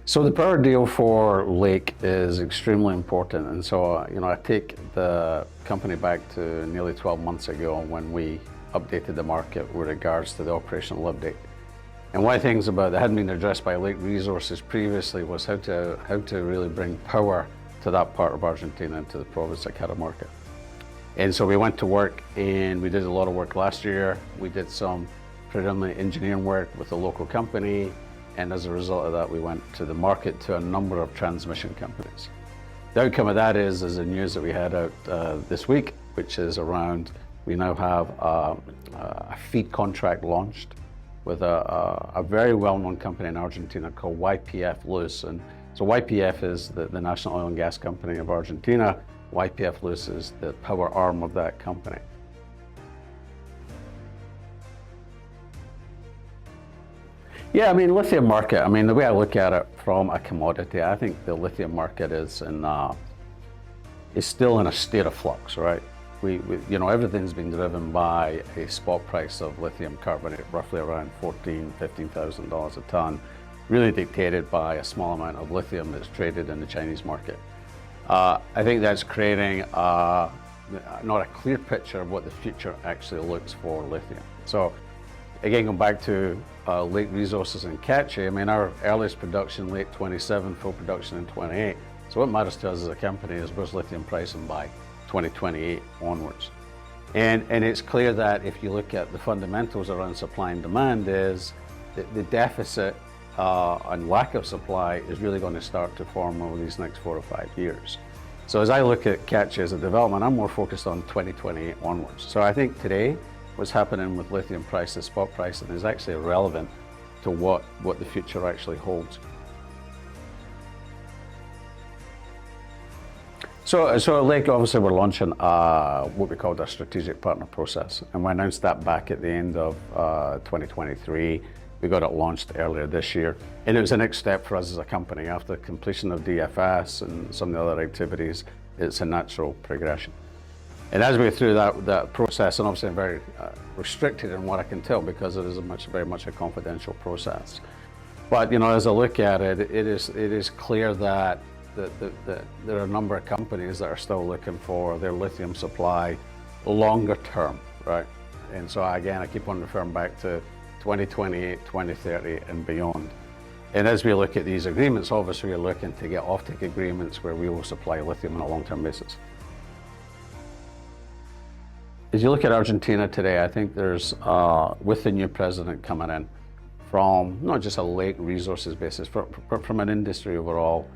So the power deal for Lake is extremely important, and so I take the company back to nearly 12 months ago when we updated the market with regards to the operational update. And one of the things that hadn't been addressed by Lake Resources previously was how to really bring power to that part of Argentina and to the province of Catamarca. And so we went to work, and we did a lot of work last year. We did some predominantly engineering work with a local company. And as a result of that, we went to the market to a number of transmission companies. The outcome of that is the news that we had out this week, which is around, we now have a feed contract launched with a very well-known company in Argentina called YPF Luz. And so YPF is the national oil and gas company of Argentina. YPF Luz is the power arm of that company. Yeah, lithium market, the way I look at it from a commodity, I think the lithium market is still in a state of flux, right? Everything's been driven by a spot price of lithium carbonate, roughly around $14,000, $15,000 a ton, really dictated by a small amount of lithium that's traded in the Chinese market. I think that's creating not a clear picture of what the future actually looks for lithium. So again, going back to Lake Resources and Catchy, our earliest production late 27, full production in 28. So what matters to us as a company is where's lithium pricing by 2028 onwards. And it's clear that if you look at the fundamentals around supply and demand, is the deficit and lack of supply is really going to start to form over these next 4 or 5 years. So as I look at Catchy as a development, I'm more focused on 2028 onwards. So I think today, what's happening with lithium prices, spot pricing, is actually irrelevant to what the future actually holds. So at Lake, obviously, we're launching what we called our strategic partner process, and we announced that back at the end of 2023. We got it launched earlier this year, and it was the next step for us as a company. After completion of DFS and some of the other activities, it's a natural progression. And as we go through that process, and obviously I'm very restricted in what I can tell because it is very much a confidential process. But as I look at it, it is clear that there are a number of companies that are still looking for their lithium supply longer term, right? And so again, I keep on referring back to 2028, 2030 and beyond. And as we look at these agreements, obviously we're looking to get offtake agreements where we will supply lithium on a long-term basis. As you look at Argentina today, I think there's, with the new president coming in, from not just a Lake Resources basis, from an industry overall,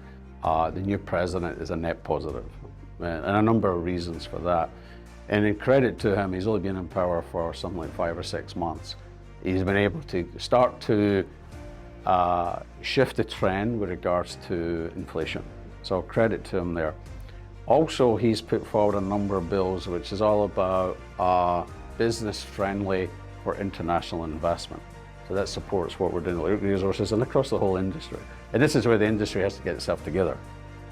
the new president is a net positive, and a number of reasons for that. And in credit to him, he's only been in power for something like 5 or 6 months. He's been able to start to shift the trend with regards to inflation. So credit to him there. Also, he's put forward a number of bills which is all about business friendly for international investment. So that supports what we're doing at Lake Resources and across the whole industry. And this is where the industry has to get itself together.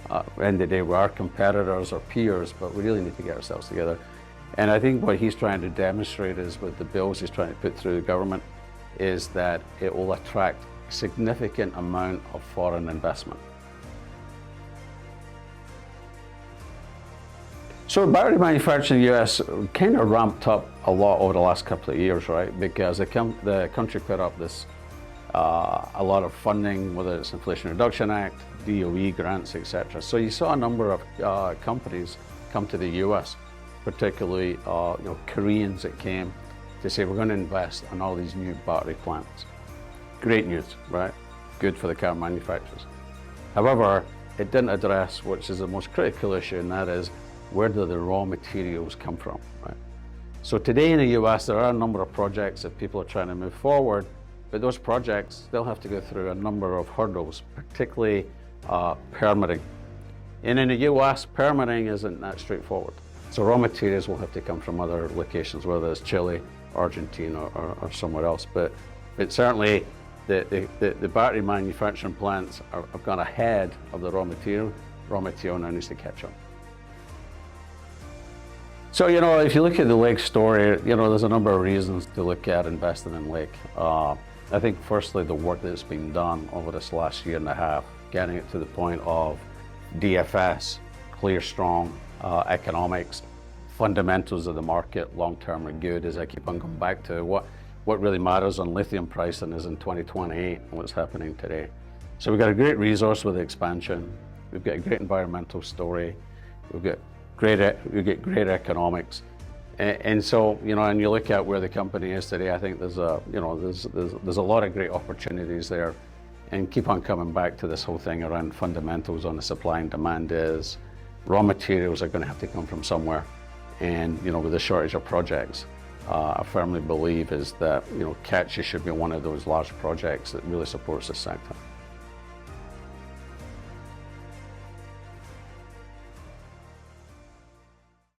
At the end of the day, we are competitors or peers, but we really need to get ourselves together. And I think what he's trying to demonstrate is with the bills he's trying to put through the government is that it will attract a significant amount of foreign investment. So battery manufacturing in the US kind of ramped up a lot over the last couple of years, right? Because the country put up this a lot of funding, whether it's Inflation Reduction Act, DOE grants, etc. So you saw a number of companies come to the US, particularly Koreans that came to say we're going to invest in all these new battery plants. Great news, right? Good for the car manufacturers. However, it didn't address which is the most critical issue, and that is, where do the raw materials come from, right? So today in the US, there are a number of projects that people are trying to move forward, but those projects still have to go through a number of hurdles, particularly permitting. And in the US, permitting isn't that straightforward. So raw materials will have to come from other locations, whether it's Chile, Argentina, or somewhere else. But certainly, the battery manufacturing plants have gone ahead of the raw material. Raw material now needs to catch up. So, if you look at the Lake story, there's a number of reasons to look at investing in Lake. I think firstly, the work that's been done over this last year and a half getting it to the point of DFS, clear, strong economics, fundamentals of the market long-term are good, as I keep on going back to what really matters on lithium pricing is in 2028 and what's happening today. So we've got a great resource with the expansion. We've got a great environmental story. We've got great economics. And so, you know, and you look at where the company is today, I think there's a lot of great opportunities there, and keep on coming back to this whole thing around fundamentals on the supply and demand is raw materials are going to have to come from somewhere. And, you know, with the shortage of projects, I firmly believe is that, you know, Catchy should be one of those large projects that really supports the sector.